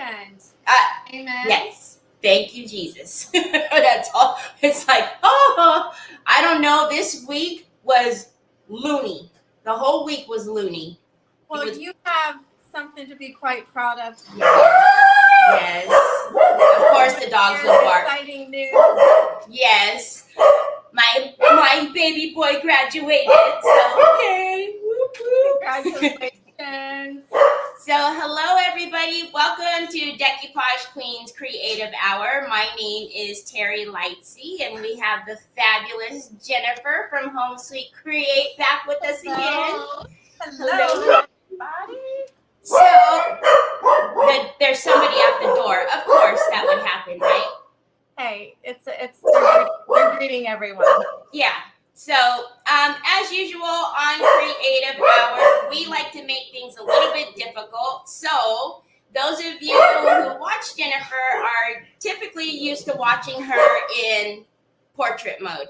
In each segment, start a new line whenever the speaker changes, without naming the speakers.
end. Amen.
Yes. Thank you, Jesus. That's all. It's like, oh, I don't know. This week was loony. The whole week was loony.
Well, you have something to be quite proud of.
Yes. Of course, the dogs will bark.
Exciting news.
Yes. My baby boy graduated. So, yay. Whoop, whoop.
Congratulations.
So, hello, everybody. Welcome to Decoupage Queen's Creative Hour. My name is Teri Lightsey, and we have the fabulous Jennifer from Home Sweet Create back with us again.
Hello, everybody.
So, there's somebody at the door. Of course, that would happen, right?
Hey, they're greeting everyone.
Yeah. So, as usual on Creative Hour, we like to make things a little bit difficult. So, those of you who watch Jennifer are typically used to watching her in portrait mode.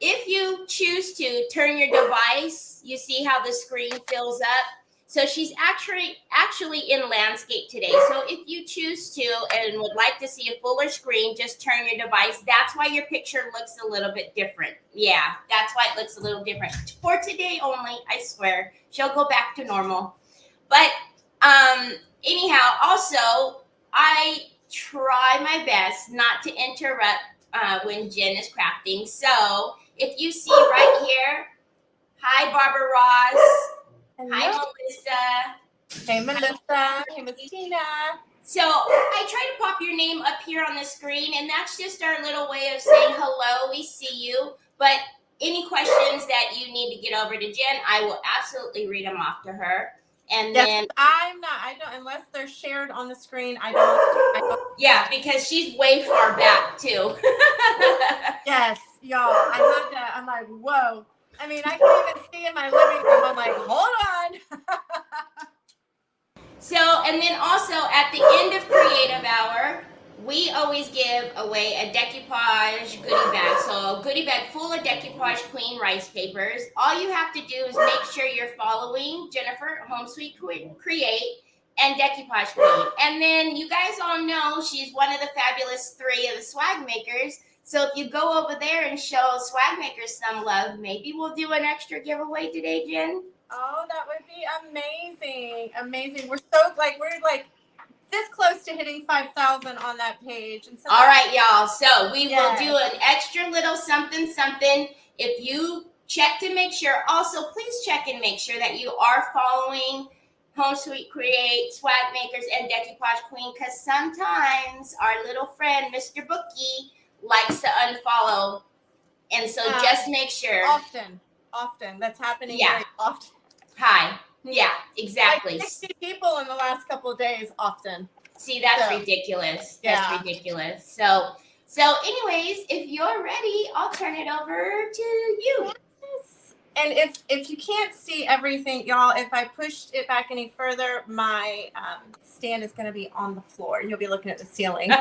If you choose to turn your device, you see how the screen fills up. So she's actually in landscape today. So if you choose to and would like to see a fuller screen, just turn your device. That's why your picture looks a little bit different. Yeah, that's why it looks a little different. For today only, I swear. She'll go back to normal. But anyhow, also, I try my best not to interrupt when Jen is crafting. So if you see right here, hi, Barbara Ross.
Hello.
Hi, Melissa.
Hey, Melissa. Hey, Miss Tina.
So I try to pop your name up here on the screen, and that's just our little way of saying hello. We see you. But any questions that you need to get over to Jen, I will absolutely read them off to her. And then
I don't, unless they're shared on the screen, I don't.
Yeah, because she's way far back too.
Yes, y'all. I'm like, whoa. I mean, I can't even see in my living room. I'm like, hold on.
So, and then also at the end of Creative Hour, we always give away a decoupage goodie bag. So a goodie bag full of Decoupage Queen Rice papers. All you have to do is make sure you're following Jennifer, Home Sweet Create, and Decoupage Queen. And then you guys all know she's one of the fabulous 3 of the swag makers. So if you go over there and show swag makers some love, maybe we'll do an extra giveaway today, Jen.
Oh, that would be amazing. Amazing. We're like this close to hitting 5,000 on that page. And so
all right, y'all. So we will do an extra little something. If you check to make sure, also please check and make sure that you are following Home Sweet Create, Swag Makers, and Decoupage Queen, because sometimes our little friend, Mr. Bookie, likes to unfollow. And so just make sure.
Often. That's happening
very
often.
Hi. Yeah, exactly.
Like 60 people in the last couple of days, often.
See, that's ridiculous. That's ridiculous. So anyways, if you're ready, I'll turn it over to you.
Yes. And if you can't see everything, y'all, if I pushed it back any further, my stand is going to be on the floor. You'll be looking at the ceiling. So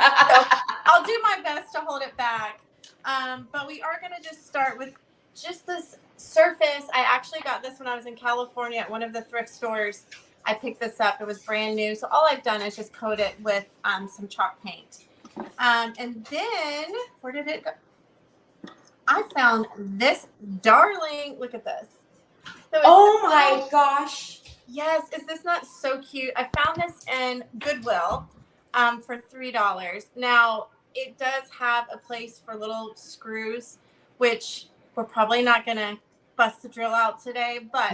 I'll do my best to hold it back. But we are going to just start with just this surface. I actually got this when I was in California at one of the thrift stores. I picked this up. It was brand new. So all I've done is just coat it with some chalk paint. And then, where did it go? I found this darling. Look at this. So
oh my gosh.
Yes. Is this not so cute? I found this in Goodwill for $3. Now, it does have a place for little screws, which we're probably not going to bust the drill out today, but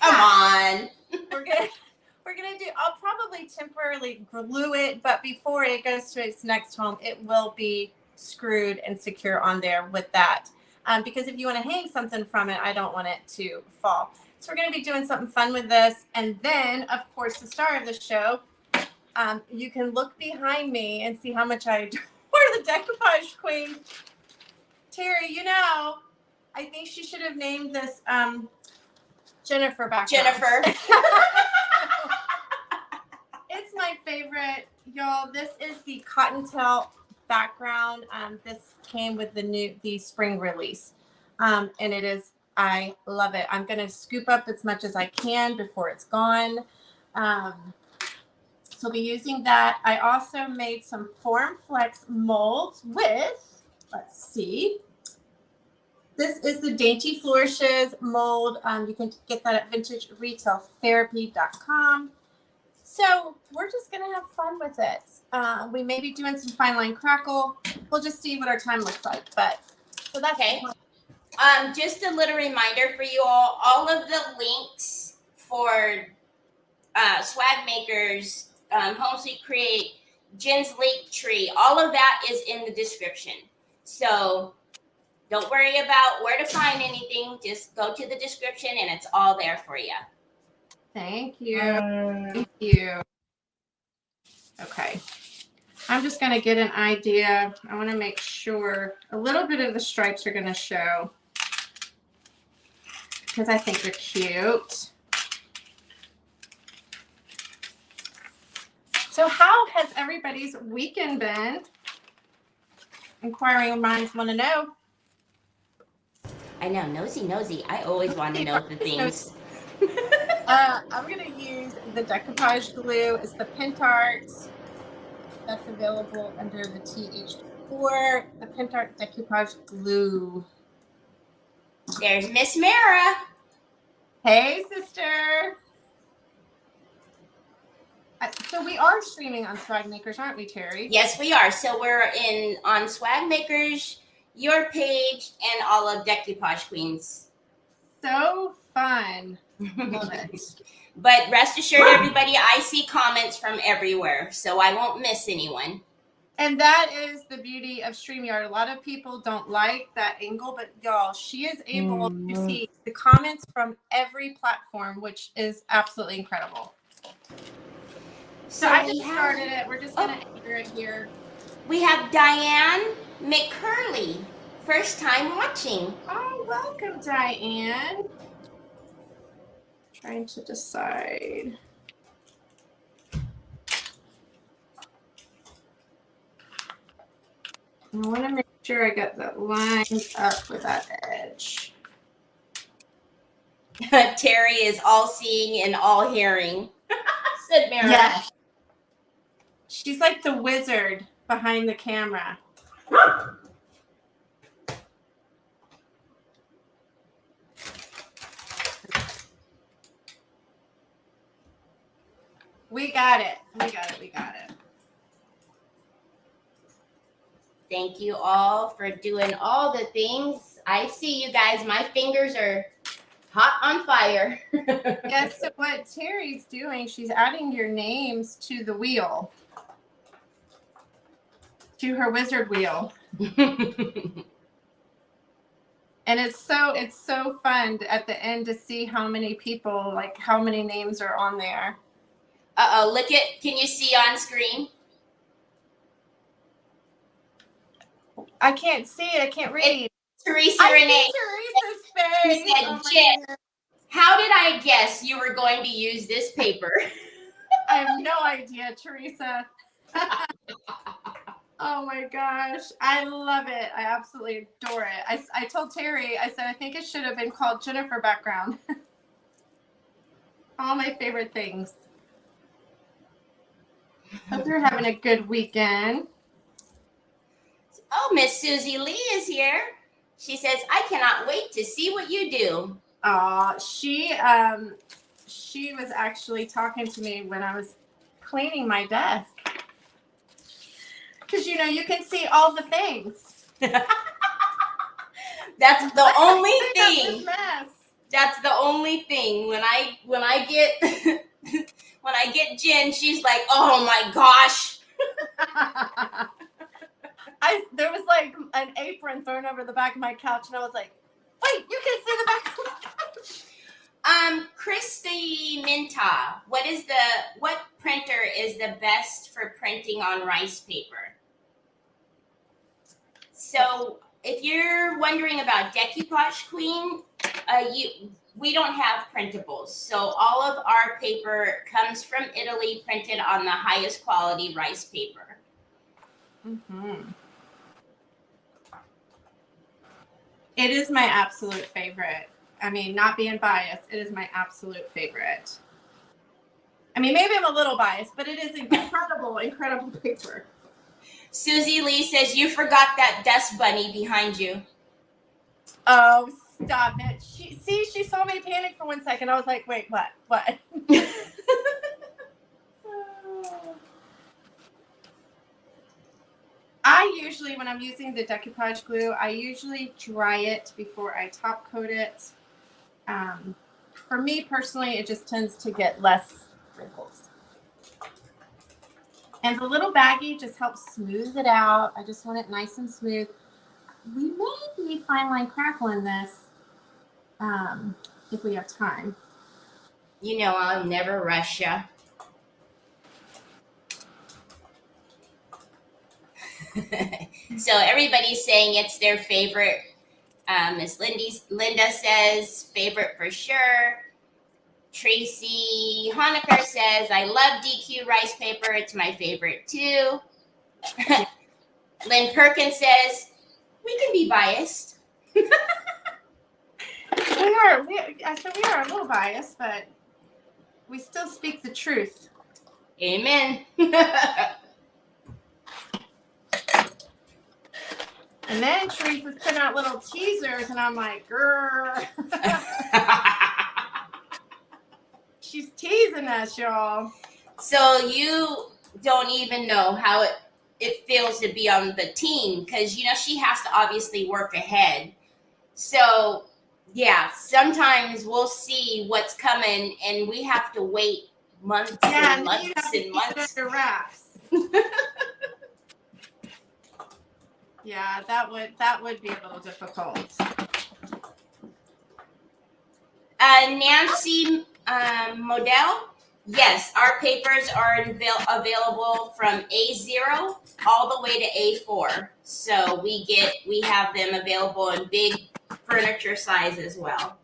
come on.
We're gonna do, I'll probably temporarily glue it, but before it goes to its next home, it will be screwed and secure on there with that. Because if you want to hang something from it, I don't want it to fall. So we're going to be doing something fun with this. And then, of course, the star of the show, you can look behind me and see how much I adore the Decoupage Queen. Teri, you know, I think she should have named this Jennifer back.
Jennifer.
It's my favorite, y'all. This is the Cottontail background. This came with the spring release. And it is, I love it. I'm going to scoop up as much as I can before it's gone. So I'll be using that. I also made some Form Flex molds with, let's see, this is the Dainty Flourishes mold. You can get that at vintageretailtherapy.com. So we're just going to have fun with it. We may be doing some fine line crackle. We'll just see what our time looks like. But so that's
okay. Just a little reminder for you all of the links for Swag Makers, Home Sweet Create, Jen's Link Tree, all of that is in the description. So don't worry about where to find anything. Just go to the description and it's all there for you.
Thank you. Thank you. Okay. I'm just going to get an idea. I want to make sure a little bit of the stripes are going to show because I think they're cute. So how has everybody's weekend been? Inquiring minds want to know.
I know, nosy. I always want to know the things.
I'm going to use the decoupage glue. It's the Pentart. That's available under the TH4, the Pentart decoupage glue.
There's Miss Mara.
Hey, sister. So we are streaming on Swag Makers, aren't we, Teri?
Yes, we are. So we're on Swag Makers, your page, and all of Decoupage Queens.
So fun. Love it.
But rest assured, everybody, I see comments from everywhere, so I won't miss anyone.
And that is the beauty of StreamYard. A lot of people don't like that angle, but y'all, she is able to see the comments from every platform, which is absolutely incredible. So I just started it. We're just going to enter it here.
We have Diane McCurley, first time watching.
Oh, welcome, Diane. Trying to decide. I want to make sure I got that lined up with that edge.
Teri is all seeing and all hearing, said Mara.
Yes. She's like the wizard behind the camera. We got it. We got it.
Thank you all for doing all the things. I see you guys. My fingers are hot on fire.
Yes, so what Teri's doing, she's adding your names to the wheel. To her wizard wheel. And it's so fun at the end to see how many people, like how many names are on there.
Uh-oh, look at, can you see on screen?
I can't see it. I can't read.
It's Teresa Renee.
Teresa's face.
She said, Jen, how did I guess you were going to use this paper?
I have no idea, Teresa. Oh my gosh. I love it. I absolutely adore it. I told Teri, I said, I think it should have been called Jennifer background. All my favorite things. Hope you're having a good weekend.
Oh, Miss Susie Lee is here. She says, I cannot wait to see what you do.
She was actually talking to me when I was cleaning my desk. Because, you know, you can see all the things.
That's the only thing. That's the only thing. When I get when I get Jen, she's like, oh my gosh.
There was like an apron thrown over the back of my couch, and I was like, wait, you can see the back of my couch.
Christy Minta, what printer is the best for printing on rice paper? So if you're wondering about Decoupage Queen, we don't have printables. So all of our paper comes from Italy, printed on the highest quality rice paper.
Mm-hmm. It is my absolute favorite. I mean, not being biased, it is my absolute favorite. I mean, maybe I'm a little biased, but it is incredible, incredible paper.
Susie Lee says you forgot that dust bunny behind you.
Oh, stop it. She saw me panic for 1 second. I was like, wait, what? What? I usually, when I'm using the decoupage glue, I usually dry it before I top coat it. For me personally, it just tends to get less wrinkles. And the little baggie just helps smooth it out. I just want it nice and smooth. We may be fine line crackle in this if we have time.
You know I'll never rush ya. So everybody's saying it's their favorite. Miss Linda says favorite for sure. Tracy Honecker says I love DQ rice paper. It's my favorite too. Lynn Perkins says we can be biased.
I said we are a little biased, but we still speak the truth.
Amen.
And then Teresa's putting out little teasers, and I'm like, grrr. She's teasing us, y'all.
So you don't even know how it feels to be on the team because, you know, she has to obviously work ahead. So, yeah, sometimes we'll see what's coming, and we have to wait months and months and months.
Under wraps. Yeah, that would be a little difficult.
Nancy Modell, yes, our papers are available from A0 all the way to A4. So we have them available in big furniture size as well.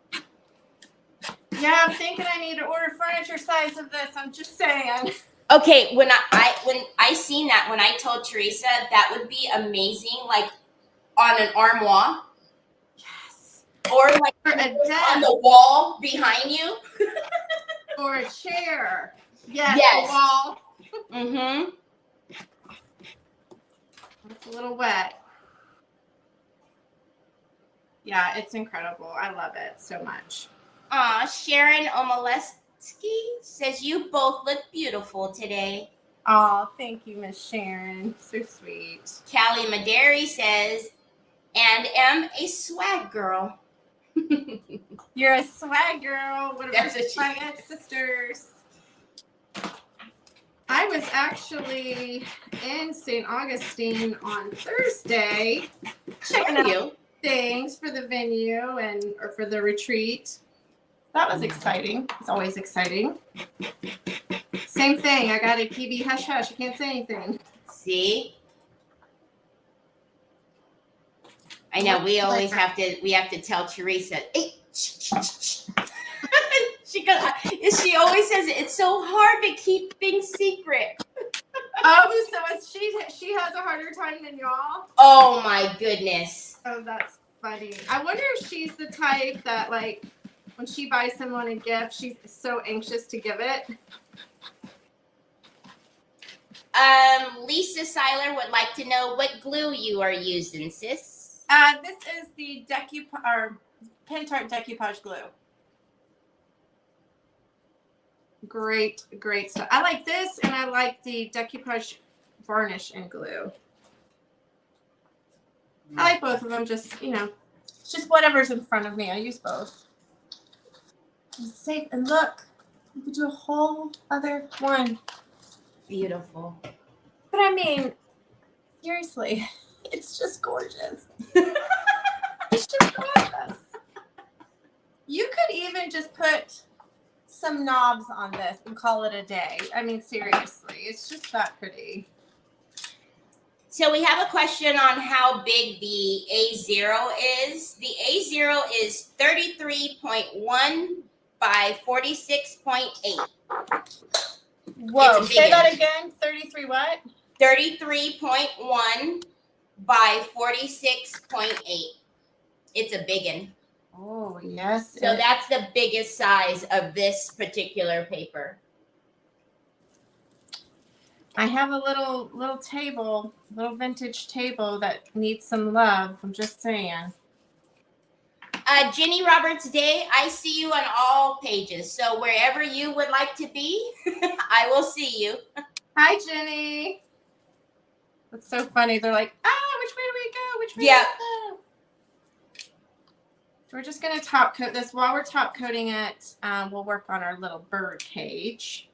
Yeah, I'm thinking I need to order furniture size of this. I'm just saying.
Okay, when I seen that, when I told Teresa that would be amazing, like on an armoire.
Yes.
Or like
for a desk.
On the wall behind you.
Or a chair. Yes.
Yes.
The wall.
Mm-hmm.
It's a little wet. Yeah, it's incredible. I love it so much.
Sharon Omoleski says you both look beautiful today.
Oh, thank you, Miss Sharon. So sweet.
Callie Maderi says, and am a swag girl.
You're a swag girl. What about swag sisters? I was actually in St. Augustine on Thursday checking out things for the venue or for the retreat. That was exciting. It's always exciting. Same thing. I got a PB hush hush. I can't say anything.
See? I know we always have to tell Teresa, hey, she always says it's so hard to keep things secret.
Oh, so she has a harder time than y'all?
Oh my goodness.
Oh, that's funny. I wonder if she's the type that, like, when she buys someone a gift, she's so anxious to give it.
Lisa Seiler would like to know what glue you are using, sis.
This is the Pentart Decoupage glue. Great stuff. I like this, and I like the Decoupage varnish and glue. I like both of them. Just whatever's in front of me. I use both. It's safe. And look, you could do a whole other one.
Beautiful.
But I mean, seriously, it's just gorgeous. It's just gorgeous. You could even just put some knobs on this and call it a day. I mean, seriously, it's just that pretty.
So we have a question on how big the A0 is. The A0 is 33.1 by 46.8.
Whoa, say that again. 33 what?
33.1 by 46.8. It's a biggin.
Oh, yes.
So that's the biggest size of this particular paper.
I have a little table, little vintage table that needs some love. I'm just saying.
Jenny Roberts Day, I see you on all pages. So wherever you would like to be, I will see you.
Hi, Jenny. That's so funny. They're like, which way do we go? Which way
Yeah.
do we go? So we're just going to top coat this. While we're top coating it, we'll work on our little bird cage.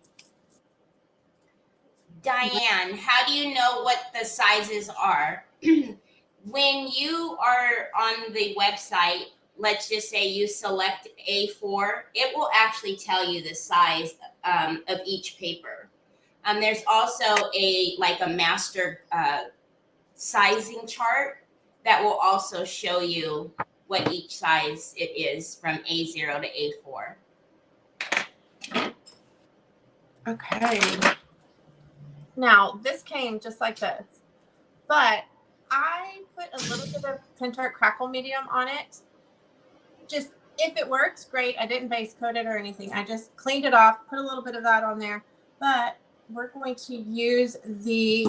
Diane, how do you know what the sizes are? When you are on the website, let's just say you select A4, it will actually tell you the size of each paper. There's also a master sizing chart that will also show you what each size it is from A0 to A4.
Okay. Now, this came just like this, but I put a little bit of Tintart Crackle Medium on it. Just, if it works, great. I didn't base coat it or anything. I just cleaned it off, put a little bit of that on there. But we're going to use the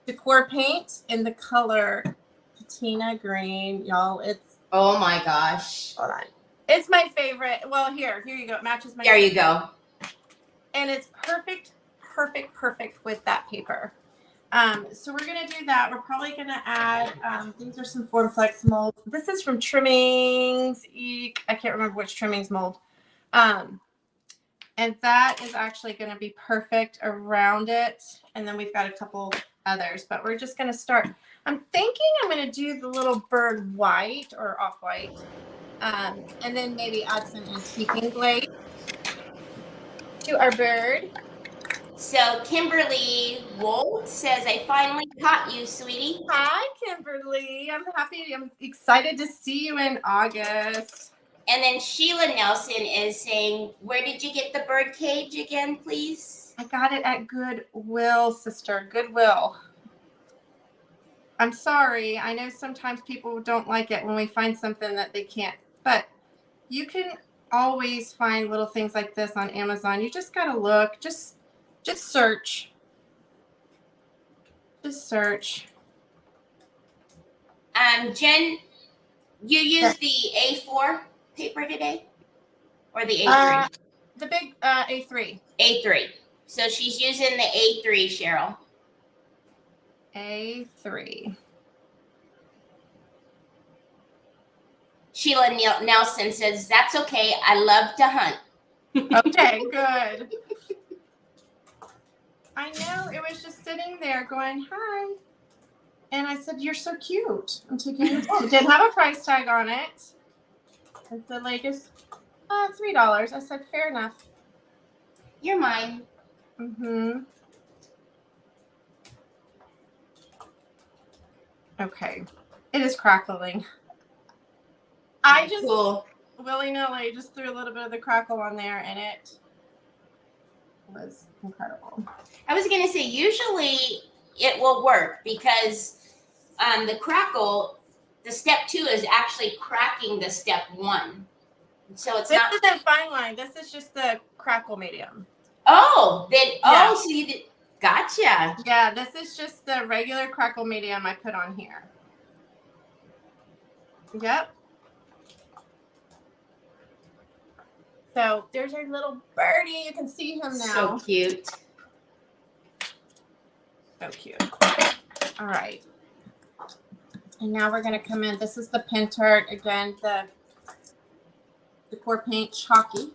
decor paint in the color patina green. Y'all, it's...
Oh my gosh.
Hold on. It's my favorite. Well, here you go. It matches my...
There you go.
And it's perfect with that paper. So we're going to do that. We're probably going to add, these are some Form Flex molds. This is from Trimmings. I can't remember which Trimmings mold. And that is actually going to be perfect around it. And then we've got a couple others, but we're just going to start. I'm thinking I'm going to do the little bird white or off-white. And then maybe add some antiquing glaze to our bird.
So Kimberly Wold says, I finally caught you, sweetie.
Hi, Kimberly. I'm happy. I'm excited to see you in August.
And then Sheila Nelson is saying, where did you get the bird cage again, please?
I got it at Goodwill, sister. Goodwill. I'm sorry. I know sometimes people don't like it when we find something that they can't. But you can always find little things like this on Amazon. You just got to look. Just search. Just search.
Jen, you used the A4 paper today? Or the A3?
The big A3.
A3. So she's using the A3, Cheryl.
A3.
Sheila Nelson says, that's okay. I love to hunt.
Okay, good. I know, it was just sitting there going, hi. And I said, you're so cute. I'm taking your time. It didn't have a price tag on it. And the latest, $3. I said, fair enough.
You're mine.
Mm-hmm. Okay. It is crackling. I just willy-nilly just threw a little bit of the crackle on there, and it was incredible.
I was going to say, usually it will work because the crackle, the step 2 is actually cracking the step 1. So it's
this isn't fine line. This is just the crackle medium.
Oh, then,
yeah.
So you did, gotcha.
Yeah, this is just the regular crackle medium I put on here. Yep. So there's our little birdie. You can see him now.
So cute.
So cute. All right. And now we're going to come in. This is the Pintart. Again, the decor paint chalky.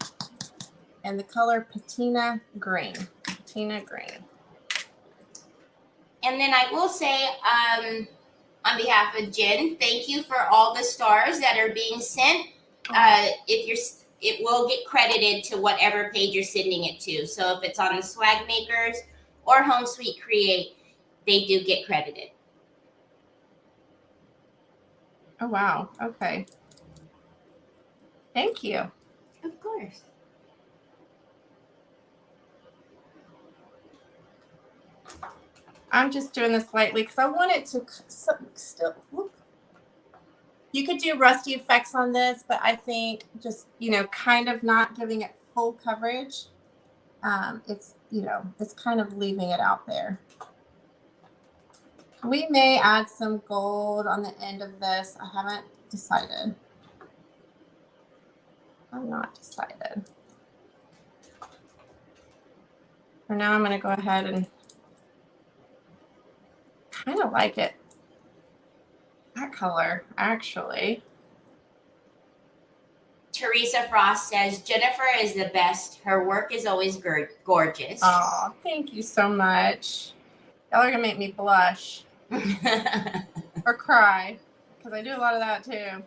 And the color patina green. Patina green.
And then I will say, on behalf of Jen, thank you for all the stars that are being sent. It will get credited to whatever page you're sending it to. So if it's on the Swag Makers or Home Sweet Create, they do get credited.
Oh, wow. Okay. Thank you.
Of course.
I'm just doing this lightly because I want it to still. Whoop. You could do rusty effects on this, but I think just, kind of not giving it full coverage. it's, it's kind of leaving it out there. We may add some gold on the end of this. I haven't decided. I'm not decided. For now, I'm going to go ahead and kind of like it. That color, actually.
Teresa Frost says, Jennifer is the best. Her work is always gorgeous.
Oh, thank you so much. Y'all are going to make me blush or cry, because I do a lot of that too.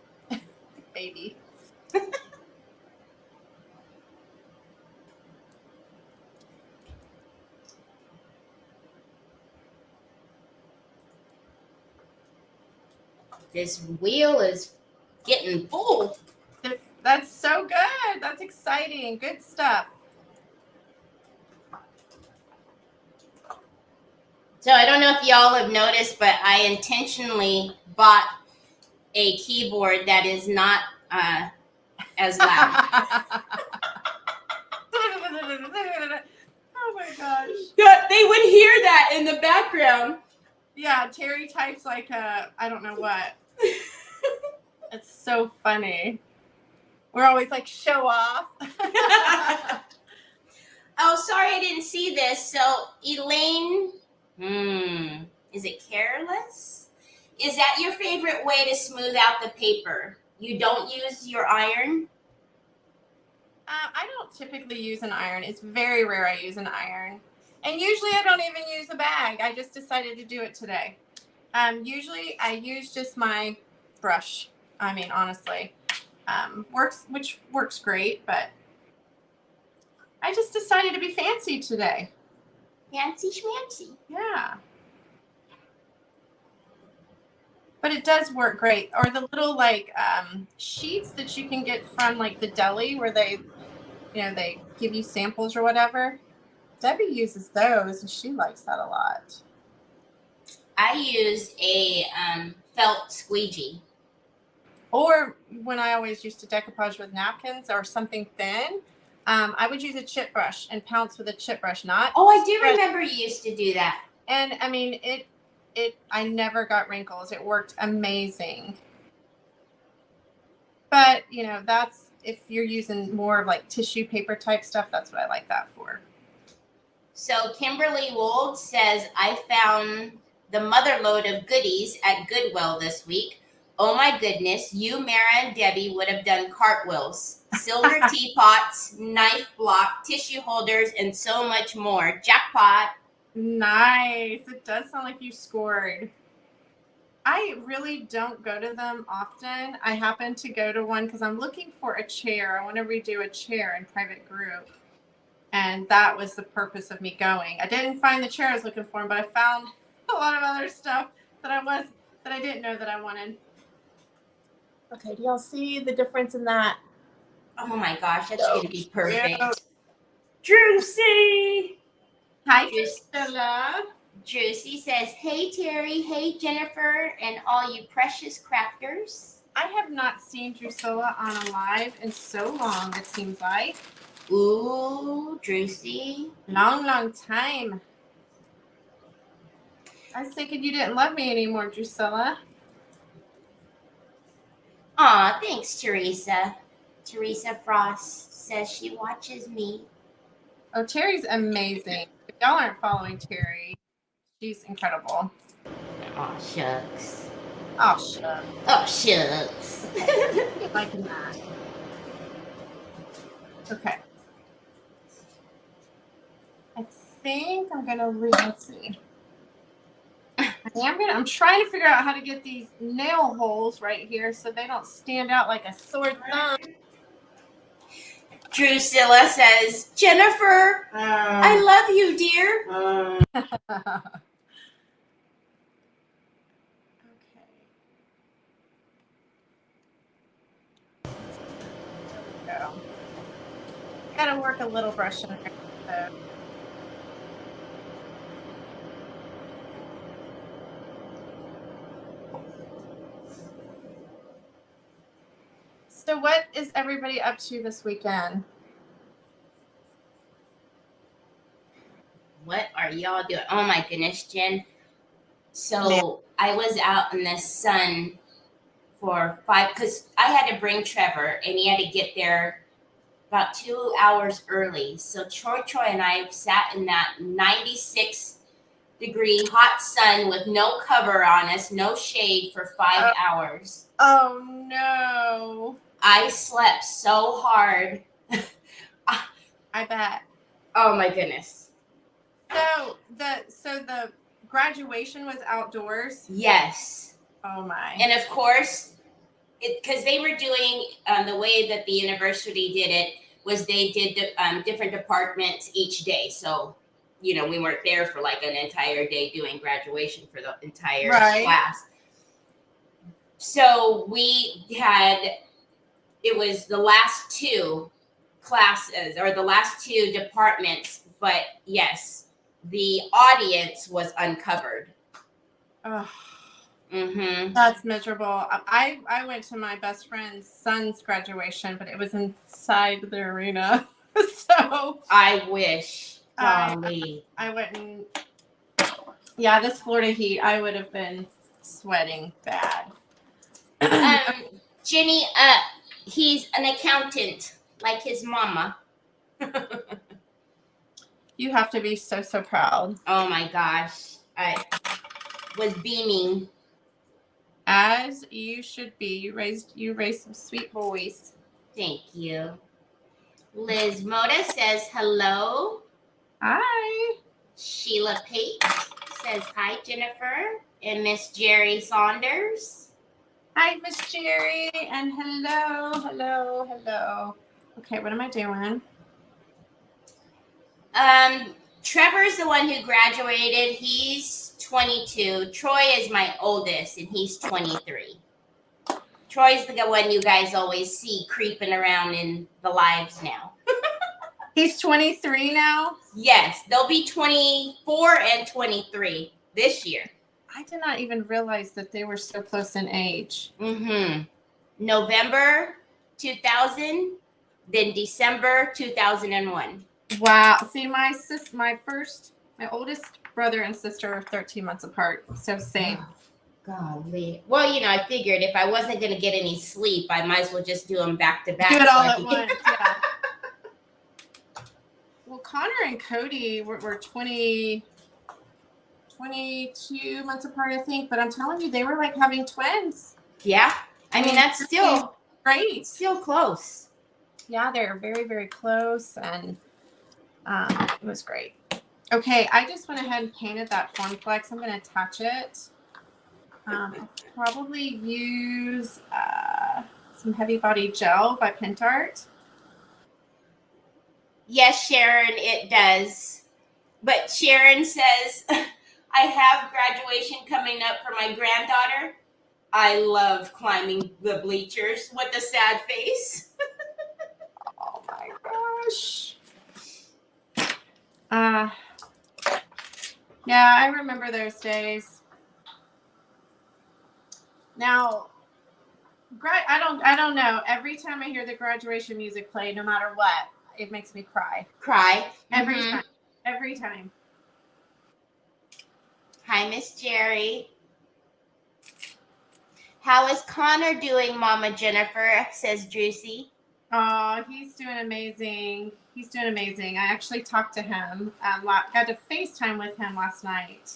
Baby.
This wheel is getting full.
That's so good. That's exciting. Good stuff.
So I don't know if y'all have noticed, but I intentionally bought a keyboard that is not as loud.
Oh my gosh.
They would hear that in the background.
Yeah, Teri types like I don't know what. It's so funny. We're always like, show off.
Oh, sorry, I didn't see this. So Elaine, is it careless? Is that your favorite way to smooth out the paper? You don't use your iron?
I don't typically use an iron. It's very rare I use an iron. And usually I don't even use a bag. I just decided to do it today. Usually I use just my brush. I mean, honestly, which works great, but I just decided to be fancy today.
Fancy schmancy.
Yeah. But it does work great. Or the little like sheets that you can get from like the deli where they give you samples or whatever. Debbie uses those and she likes that a lot.
I use a felt squeegee.
Or when I always used to decoupage with napkins or something thin, I would use a chip brush and pounce with a chip brush, not.
Oh, I do remember you used to do that.
And I mean, I never got wrinkles. It worked amazing. But, that's if you're using more of like tissue paper type stuff, that's what I like that for.
So Kimberly Wold says, I found the mother load of goodies at Goodwill this week. Oh my goodness, you, Mara, and Debbie would have done cartwheels. Silver teapots, knife block, tissue holders, and so much more. Jackpot.
Nice. It does sound like you scored. I really don't go to them often. I happen to go to one because I'm looking for a chair. I want to redo a chair in private group. And that was the purpose of me going. I didn't find the chair I was looking for, but I found a lot of other stuff that I didn't know that I wanted. Okay, do y'all see the difference in that?
Oh my gosh, that's going to be perfect.
Yeah.
Drusy!
Hi, Priscilla.
Drusy says, hey Teri, hey Jennifer, and all you precious crafters.
I have not seen Drusilla on a live in so long, it seems like.
Ooh, Drusy.
Long time. I was thinking you didn't love me anymore, Drusilla.
Aw, thanks, Teresa. Teresa Frost says she watches me.
Oh, Teri's amazing. If y'all aren't following Teri, she's incredible.
Aw, shucks.
Oh, shucks.
Oh, shucks.
Liking that. Okay. I think I'm gonna let's see. I'm trying to figure out how to get these nail holes right here so they don't stand out like a sore thumb.
Drusilla says, Jennifer, I love you, dear.
Okay. There we go. Gotta work a little brush in there. So what is everybody up to this weekend?
y'all doing? Oh my goodness, Jen. So
Man.
I was out in the sun for 5 because I had to bring Trevor and he had to get there about 2 hours early. So Troy and I sat in that 96-degree hot sun with no cover on us, no shade for 5 hours.
Oh no.
I slept so hard.
I bet.
Oh my goodness.
So the graduation was outdoors?
Yes.
Oh my.
And of course, because they were doing the way that the university did it was they did different departments each day. So, we weren't there for like an entire day doing graduation for the entire class. So it was the last 2 classes or the last 2 departments, but yes, the audience was uncovered.
Oh.
Mm-hmm.
That's miserable. I went to my best friend's son's graduation, but it was inside the arena. So
I wish. Golly.
I went and yeah, this Florida heat, I would have been sweating bad.
Jenny, he's an accountant like his mama.
You have to be so proud.
Oh my gosh. I was beaming.
As you should be. You raised some sweet boys.
Thank you. Liz Moda says hello.
Hi.
Sheila Pate says hi, Jennifer. And Miss Jerry Saunders.
Hi, Miss Jerry. And hello. Okay, what am I doing?
Trevor's the one who graduated. He's 22. Troy is my oldest, and he's 23. Troy's the one you guys always see creeping around in the lives now.
He's 23 now?
Yes, they'll be 24 and 23 this year.
I did not even realize that they were so close in age.
Mm-hmm. November 2000, then December 2001.
Wow. See, my oldest brother and sister are 13 months apart. So same.
Golly. Well, I figured if I wasn't going to get any sleep, I might as well just do them back to back.
Do it all at once, yeah. Well, Connor and Cody were 22 months apart, I think. But I'm telling you, they were like having twins.
Yeah. I mean, that's still
great.
Still close.
Yeah, they're very, very close. And it was great. Okay, I just went ahead and painted that Formflex. I'm going to attach it. I'll probably use some Heavy Body Gel by Pintart.
Yes, Sharon, it does. But Sharon says, I have graduation coming up for my granddaughter. I love climbing the bleachers with a sad face.
Oh my gosh. Yeah, I remember those days. Now, I don't know. Every time I hear the graduation music play, no matter what, it makes me cry.
Cry?
Every time. Every time.
Hi, Miss Jerry. How is Connor doing, Mama Jennifer? Says Drucy.
Oh, he's doing amazing. He's doing amazing. I actually talked to him. Got to FaceTime with him last night.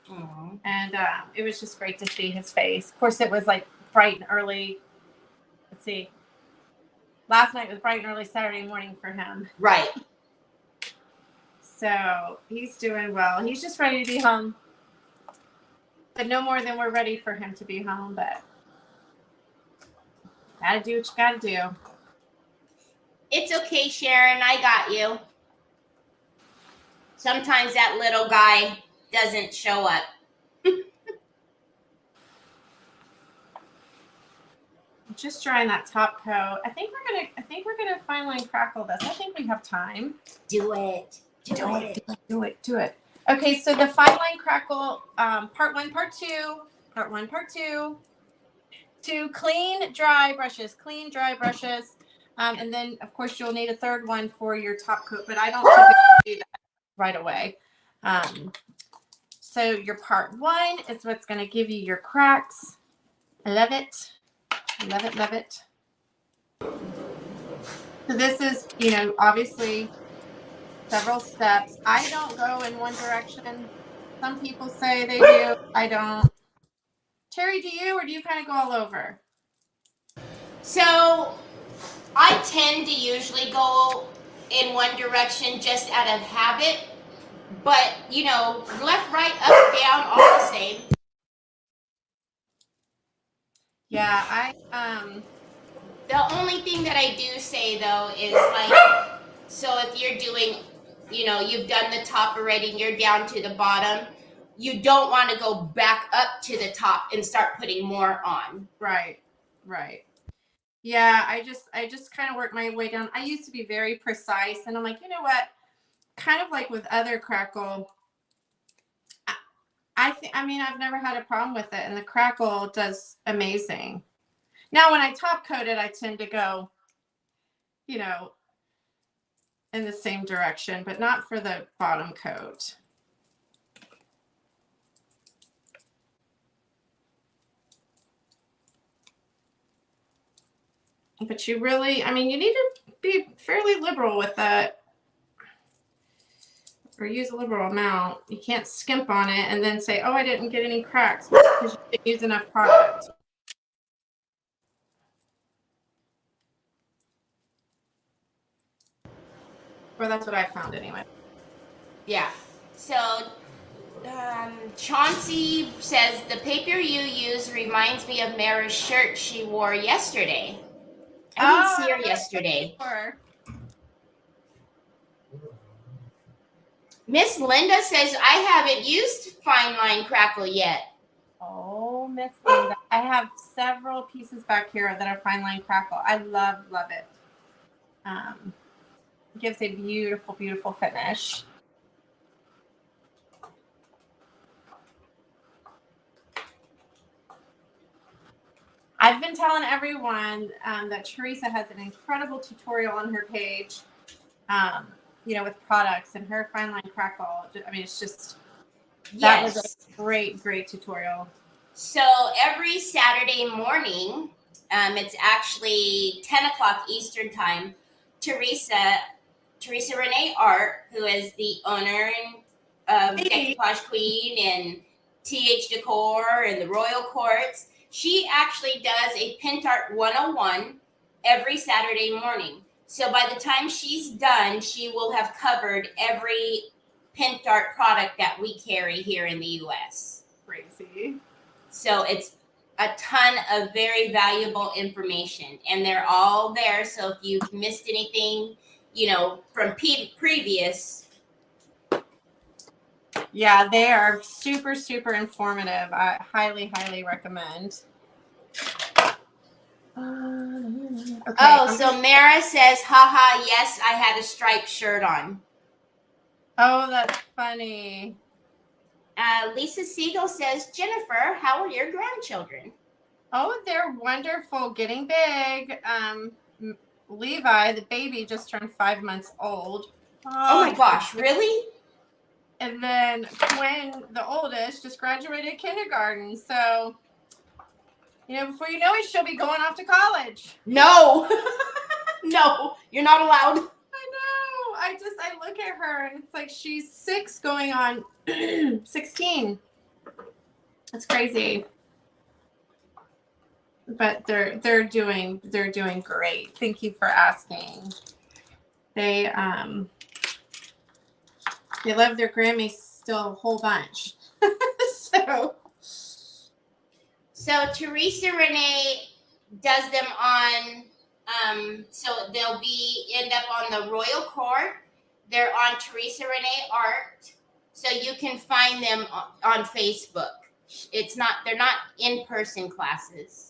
Aww.
And it was just great to see his face. Of course, it was like bright and early. Let's see. Last night was bright and early Saturday morning for him.
Right.
So he's doing well. He's just ready to be home. But no more than we're ready for him to be home. But gotta do what you gotta do.
It's okay, Sharon. I got you. Sometimes that little guy doesn't show up.
Just drying that top coat. I think we're gonna fine line crackle this. I think we have time.
Do it.
Do it. Okay, so the fine line crackle, part 1, part 2. Part 1, part 2. 2 clean, dry brushes. And then, of course, you'll need a third one for your top coat, but I don't typically do that right away. So your part 1 is what's going to give you your cracks. I love it. Love it, love it. So this is, obviously several steps. I don't go in one direction. Some people say they do. I don't. Teri, do you, or do you kind of go all over?
So I tend to usually go in one direction just out of habit, but left, right, up, down, all the same.
Yeah,
The only thing that I do say though is like, so if you're doing, you've done the top already and you're down to the bottom, you don't want to go back up to the top and start putting more on.
Right. Yeah, I just kind of work my way down. I used to be very precise, and I'm like, you know what? Kind of like with other crackle, I mean, I've never had a problem with it, and the crackle does amazing. Now, when I top coat it, I tend to go, in the same direction, but not for the bottom coat. But you really, I mean, you need to be fairly liberal with that, or use a liberal amount. You can't skimp on it and then say, oh, I didn't get any cracks because you didn't use enough product. Or that's what I found anyway.
Yeah. So Chauncey says the paper you use reminds me of Mara's shirt she wore yesterday. I didn't see her yesterday. Miss Linda says I haven't used fine line crackle yet.
Oh, Miss Linda, I have several pieces back here that are fine line crackle. I love it. Gives a beautiful, beautiful finish. I've been telling everyone that Teresa has an incredible tutorial on her page, with products and her fine line crackle. I mean, it's just, that was a great, great tutorial.
So every Saturday morning, it's actually 10 o'clock Eastern time, Teresa Renee Art, who is the owner of Decoupage Queen and TH Decor and the Royal Courts, she actually does a Pint Art 101 every Saturday morning. So by the time she's done, she will have covered every Pint Art product that we carry here in the U.S.
Crazy. So
it's a ton of very valuable information, and they're all there. So if you've missed anything, from previous.
Yeah, they are super, super informative. I highly, highly recommend. Okay.
Oh, so Mara says, haha, yes, I had a striped shirt on.
Oh, that's funny.
Lisa Siegel says, Jennifer, how are your grandchildren?
Oh, they're wonderful, getting big. Levi, the baby, just turned 5 months old.
Oh my gosh, really?
And then Quinn, the oldest, just graduated kindergarten. So, before you know it, she'll be going off to college.
No. No, you're not allowed.
I know. I look at her and it's like she's 6 going on 16. That's crazy. But they're doing great. Thank you for asking. They love their Grammys still a whole bunch.
So Teresa Renee does them on so they'll end up on the Royal Court. They're on Teresa Renee Art. So you can find them on Facebook. They're not in-person classes.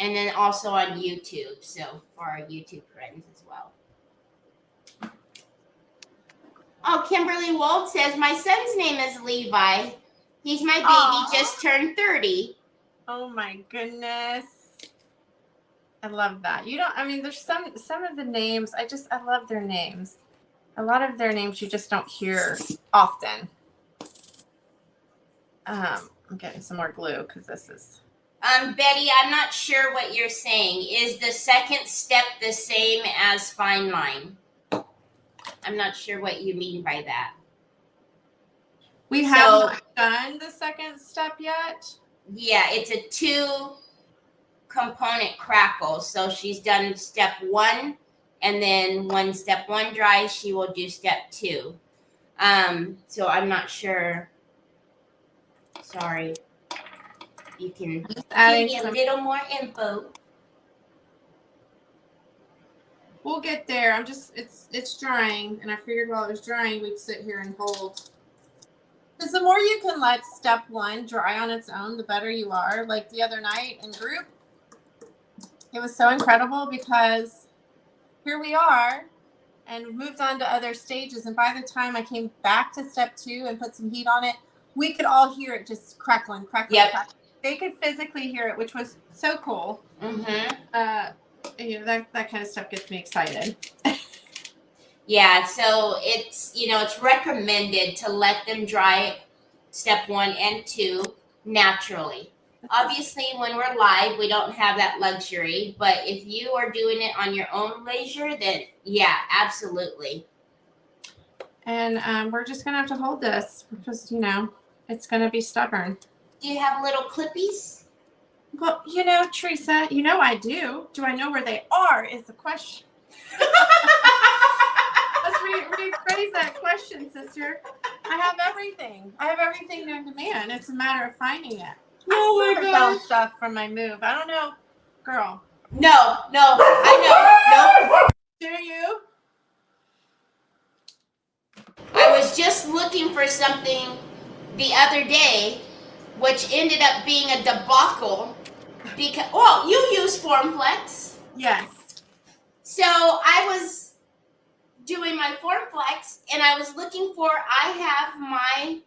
And then also on YouTube, so for our YouTube friends as well. Oh, Kimberly Wold says, my son's name is Levi. He's my baby, Aww. Just turned 30.
Oh my goodness. I love that. There's some of the names, I love their names. a lot of their names you just don't hear often. I'm getting some more glue because this is.
Betty, I'm not sure what you're saying. Is the second step the same as fine line? I'm not sure what you mean by that.
We have not done the second step yet.
Yeah, it's a 2-component crackle. So she's done step 1, and then when step 1 dries, she will do step 2. So I'm not sure. Sorry. You can give me a little more info.
We'll get there. It's drying, and I figured while it was drying, we'd sit here and hold. Because the more you can let step 1 dry on its own, the better you are. Like the other night in group, it was so incredible because here we are and moved on to other stages. And by the time I came back to step 2 and put some heat on it, we could all hear it just crackling. Crackling. They could physically hear it, which was so cool. That kind of stuff gets me excited.
Yeah, so it's it's recommended to let them dry step 1 and 2 naturally. Obviously, when we're live, we don't have that luxury, but if you are doing it on your own leisure, then yeah, absolutely.
And we're just gonna have to hold this because it's gonna be stubborn.
Do you have little clippies?
Well, Teresa, I do. Do I know where they are is the question. Let's rephrase that question, sister. I have everything. I have everything known to man. It's a matter of finding it.
Oh my God.
Stuff from my move. I don't know, girl.
No, I know. No.
Do you?
I was just looking for something the other day, which ended up being a debacle because, you use FormFlex.
Yes.
So I was doing my FormFlex and I was looking for, I have my,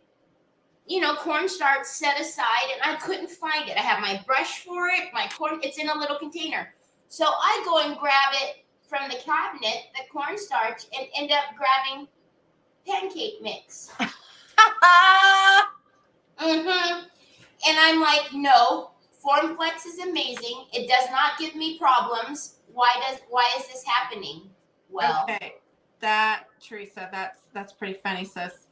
cornstarch set aside and I couldn't find it. I have my brush for it, it's in a little container. So I go and grab it from the cabinet, the cornstarch, and end up grabbing pancake mix. And I'm like, no, FormFlex is amazing. It does not give me problems. Why is this happening? Well,
okay, Teresa, that's pretty funny, sis.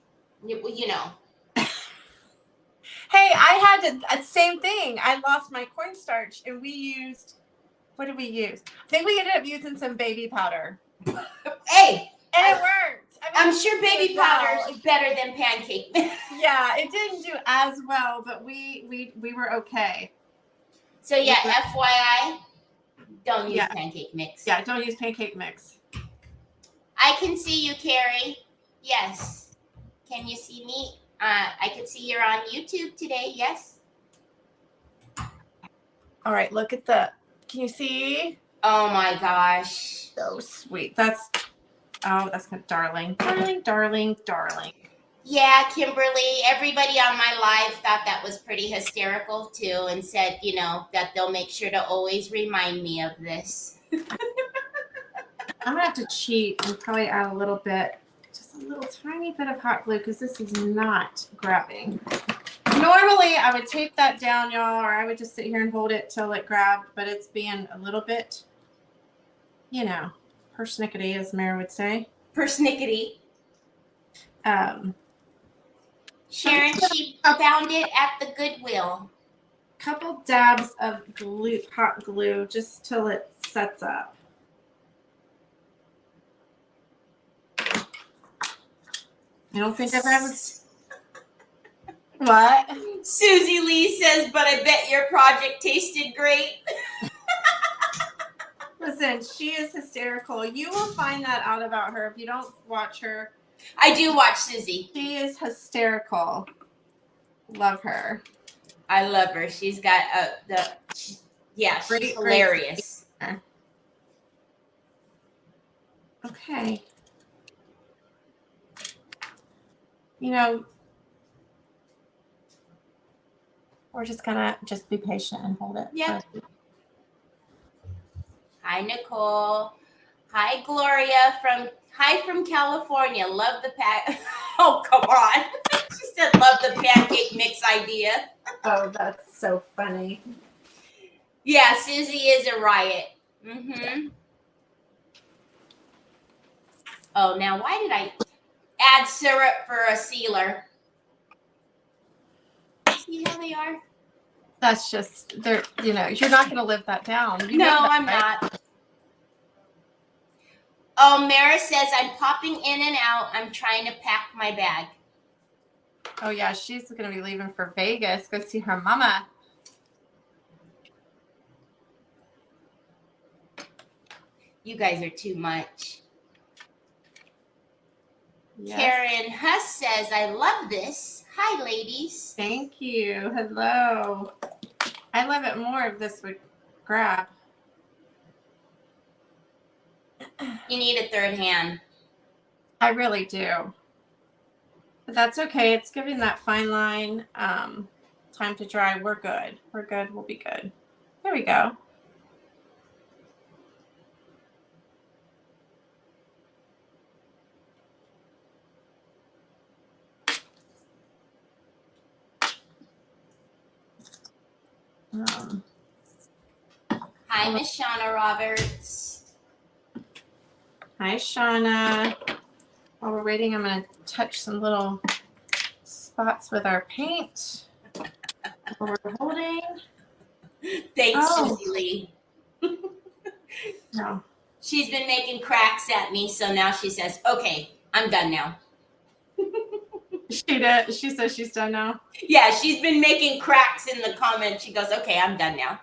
Hey, I had same thing. I lost my cornstarch, and we used. What did we use? I think we ended up using some baby powder.
Hey,
and it worked.
I'm sure baby powder is better than pancake mix.
Yeah, it didn't do as well, but we were okay.
So yeah, FYI, don't use pancake mix.
Yeah, don't use pancake mix.
I can see you, Carrie. Yes. Can you see me? I can see you're on YouTube today. Yes. All
right, look at can you see?
Oh my gosh.
So sweet. That's kind of darling. Darling.
Yeah, Kimberly, everybody on my live thought that was pretty hysterical too and said, that they'll make sure to always remind me of this.
I'm gonna have to cheat and probably add a little bit, just a little tiny bit of hot glue because this is not grabbing. Normally I would tape that down, y'all, or I would just sit here and hold it till it grabbed, but it's being a little bit, persnickety, as Mary would say.
Persnickety. Sharon, she found it at the Goodwill.
Couple dabs of hot glue, just till it sets up. I don't think I've ever. What?
Susie Lee says, but I bet your project tasted great.
Listen, she is hysterical. You will find that out about her if you don't watch her.
I do watch Susie.
She is hysterical. Love her.
I love her. She's got she's hilarious.
Okay. We're just gonna be patient and hold it.
Yeah. Hi, Nicole. Hi, Gloria from Hi from California. Love the Oh, come on. She said love the pancake mix idea.
Oh, that's so funny.
Yeah, Susie is a riot. Mm-hmm. Oh, now why did I add syrup for a sealer? See how they are?
That's just they're you're not going to live that down. You
No,
know that,
I'm
right?
not. Oh, Mara says I'm popping in and out. I'm trying to pack my bag.
Oh yeah, she's going to be leaving for Vegas. Go see her mama.
You guys are too much.
Yes.
Karen Huss says, I love this. Hi, ladies.
Thank you. Hello. I love it more if this would grab.
You need a third hand.
I really do. But that's okay. It's giving that fine line time to dry. We're good. We're good. We'll be good. There we go.
Hi, Miss Shauna Roberts.
Hi, Shauna. While we're waiting, I'm going to touch some little spots with our paint. While we're holding.
Thanks,
Oh.
Susie Lee.
No.
She's been making cracks at me, so now she says, okay, I'm done now.
She did. She says she's done now.
Yeah, she's been making cracks in the comments. She goes, okay, I'm done now.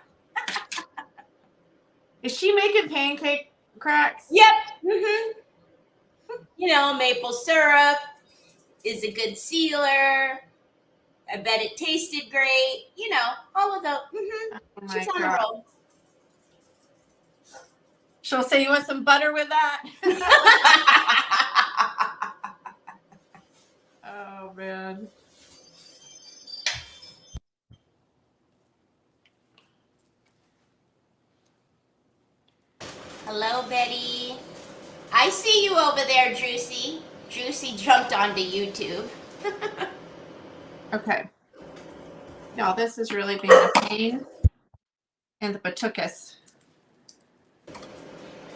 Is she making pancake cracks?
Yep. Mm-hmm. You know, maple syrup is a good sealer. I bet it tasted great. You know, all of those. Mm-hmm.
Oh
She's
my
on a
God.
roll.
She'll say, you want some butter with that? Oh, man.
Hello, Betty. I see you over there, Juicy. Juicy jumped onto YouTube.
Okay. Y'all, this is really being a pain in the batucus.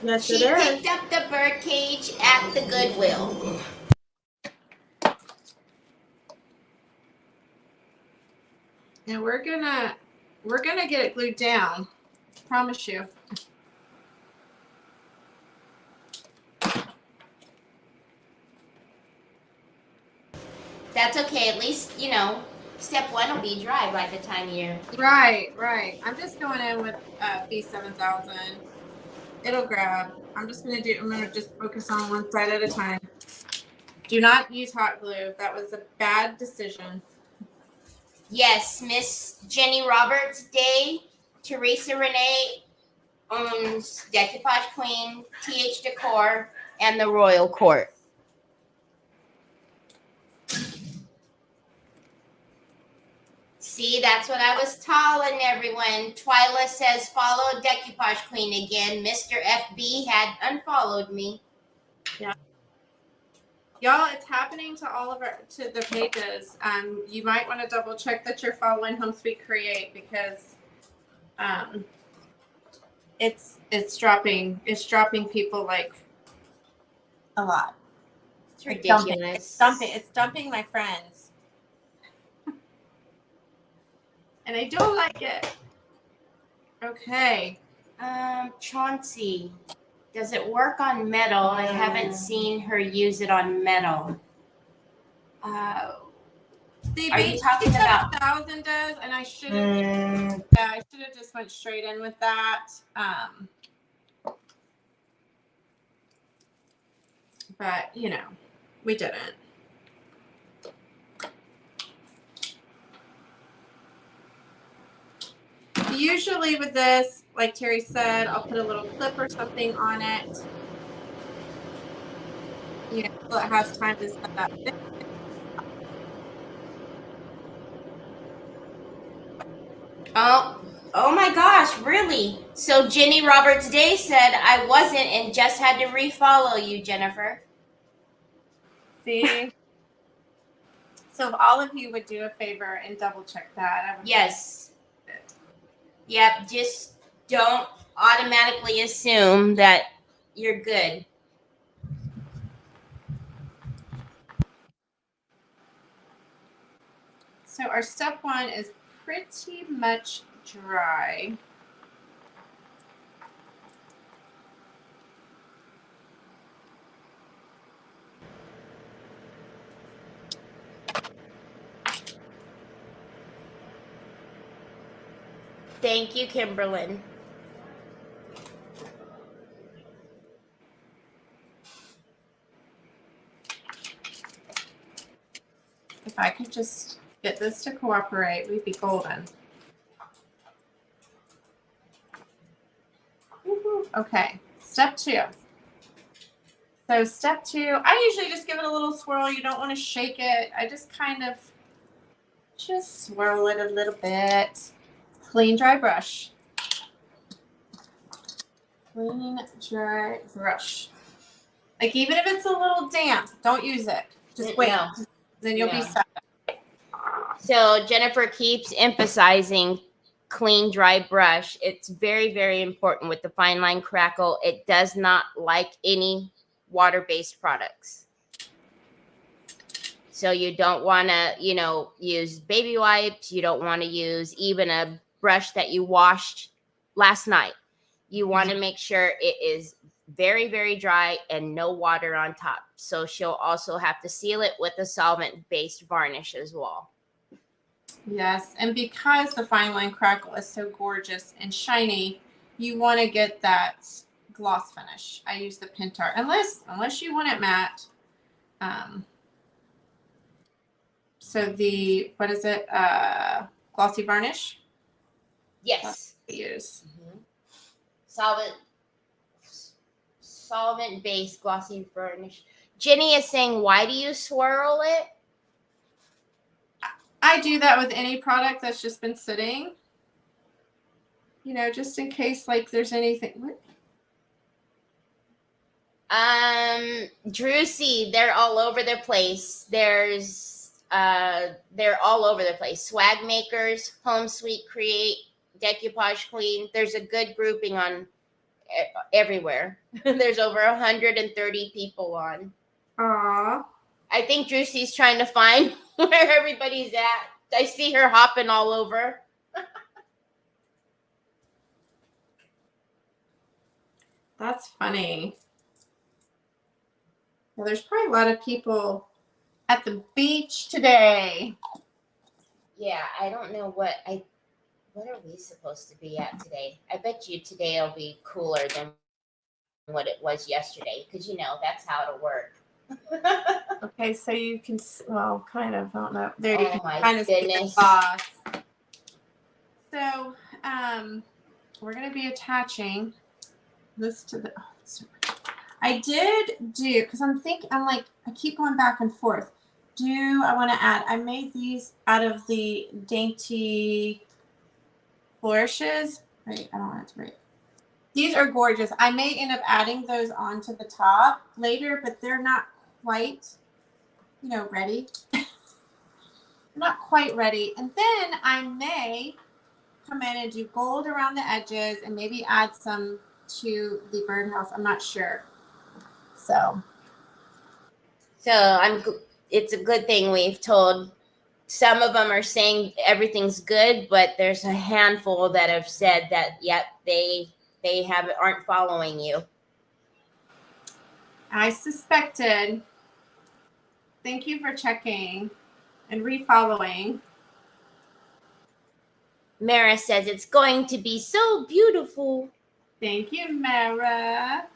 Yes,
She picked up the bird cage at the Goodwill.
And we're gonna get it glued down. Promise you.
That's okay. At least, you know, step one will be dry by the time you're...
Right. I'm just going in with B7000. It'll grab. I'm gonna just focus on one side at a time. Do not use hot glue. That was a bad decision.
Yes, Miss Jenny Roberts Day, Teresa Renee owns Decoupage Queen, TH Decor, and the Royal Court. See, that's what I was telling everyone. Twyla says, follow Decoupage Queen again. Mr. FB had unfollowed me.
Yeah. Y'all, it's happening to the pages. You might want to double check that you're following Home Sweet Create because it's dropping people like a lot.
It's ridiculous.
It's dumping my friends. And I don't like it. Okay.
Chauncey, does it work on metal? I haven't seen her use it on metal.
See,
Are you talking about
1,000 does, and I should have. Yeah, I should have just went straight in with that. But you know, we didn't. Usually with this, like Terry said, I'll put a little clip or something on it. You know, so it has time to set up.
Oh, Oh my gosh, really? So Jenny Roberts Day said I wasn't and just had to refollow you, Jennifer.
See? So if all of you would do a favor and double check that, I would.
Yes. Yep, just don't automatically assume that you're good.
So our step 1 is pretty much dry.
Thank you, Kimberlyn.
If I could just get this to cooperate, we'd be golden. Woo-hoo. Okay, step 2. So step 2, I usually just give it a little swirl. You don't want to shake it. I just kind of just swirl it a little bit. Clean, dry brush. Clean, dry brush. Like even if it's a little damp, don't use it. Just wait.
No.
Then you'll be stuck.
So Jennifer keeps emphasizing clean, dry brush. It's very, very important with the fine line crackle. It does not like any water-based products. So you don't want to, use baby wipes. You don't want to use even a brush that you washed last night. You want to make sure it is very, very dry and no water on top. So she'll also have to seal it with a solvent-based varnish as well.
Yes, and because the fine line crackle is so gorgeous and shiny, you want to get that gloss finish. I use the Pintar, unless you want it matte. So the, what is it? Glossy varnish?
Yes.
I use.
Solvent-based glossy varnish. Jenny is saying, why do you swirl it?
I do that with any product that's just been sitting. Just in case like there's anything. What?
Drewsy, they're all over the place. They're all over the place. Swag Makers, Home Sweet Create, Decoupage Queen. There's a good grouping on everywhere. There's over 130 people on.
Aww.
I think Drewsy's trying to find where everybody's at. I see her hopping all over.
That's funny. Well, there's probably a lot of people at the beach today.
Yeah, I don't know what are we supposed to be at today? I bet you today will be cooler than what it was yesterday because that's how it'll work.
Okay, so you can, well, kind of, I don't know. There
Oh
you can
my
kind of see the
goodness.
gloss. So, we're going to be attaching this to the, I did do, because I keep going back and forth. I want to add, I made these out of the Dainty Flourishes. Wait, I don't want it to break. These are gorgeous. I may end up adding those onto the top later, but they're not quite, ready. Not quite ready. And then I may come in and do gold around the edges and maybe add some to the birdhouse. I'm not sure. So
it's a good thing we've told. Some of them are saying everything's good, but there's a handful that have said that, yep, they aren't following you.
I suspected. Thank you for checking and refollowing.
Mara says it's going to be so beautiful.
Thank you, Mara.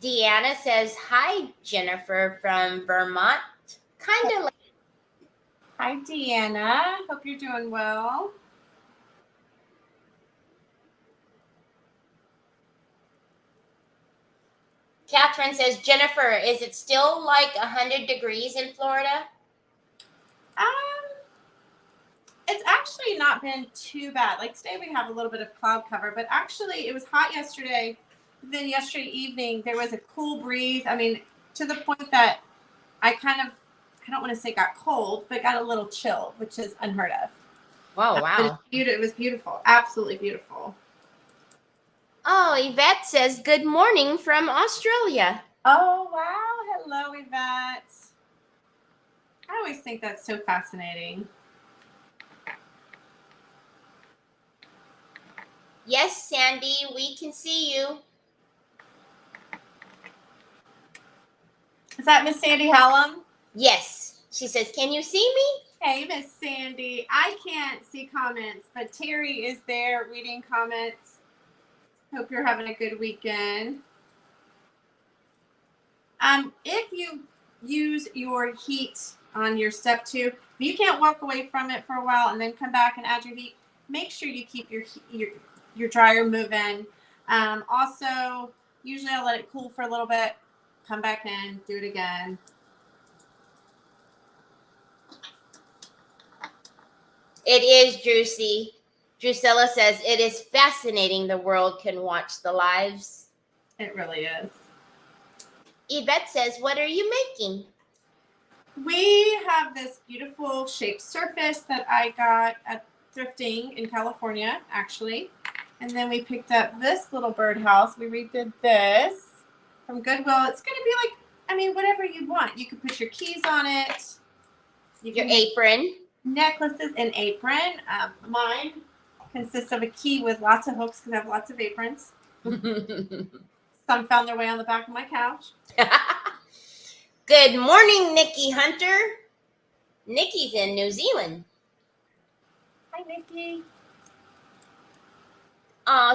Deanna says, hi, Jennifer from Vermont. Kind of like.
Hi, Deanna. Hope you're doing well.
Catherine says, Jennifer, is it still like 100 degrees in Florida?
It's actually not been too bad. Like today we have a little bit of cloud cover, but actually it was hot yesterday. Then yesterday evening there was a cool breeze. I mean, to the point that I don't want to say got cold, but got a little chill, which is unheard of.
Oh, wow.
It was beautiful. Absolutely beautiful.
Oh, Yvette says, good morning from Australia.
Oh, wow. Hello, Yvette. I always think that's so fascinating.
Yes, Sandy, we can see you.
Is that Miss Sandy Hallam?
Yes. She says, can you see me?
Hey, Miss Sandy. I can't see comments, but Terry is there reading comments. Hope you're having a good weekend. If you use your heat on your step two, if you can't walk away from it for a while and then come back and add your heat, make sure you keep your dryer moving. Also, usually I'll let it cool for a little bit, come back in, do it again.
It is juicy. Drusilla says, it is fascinating the world can watch the lives.
It really is.
Yvette says, what are you making?
We have this beautiful shaped surface that I got at thrifting in California, actually. And then we picked up this little birdhouse. We redid this from Goodwill. It's going to be like, I mean, whatever you want. You can put your keys on it.
Your apron.
Necklaces and apron. Mine consists of a key with lots of hooks because I have lots of aprons. Some found their way on the back of my couch.
Good morning, Nikki Hunter. Nikki's in New Zealand.
Hi, Nikki.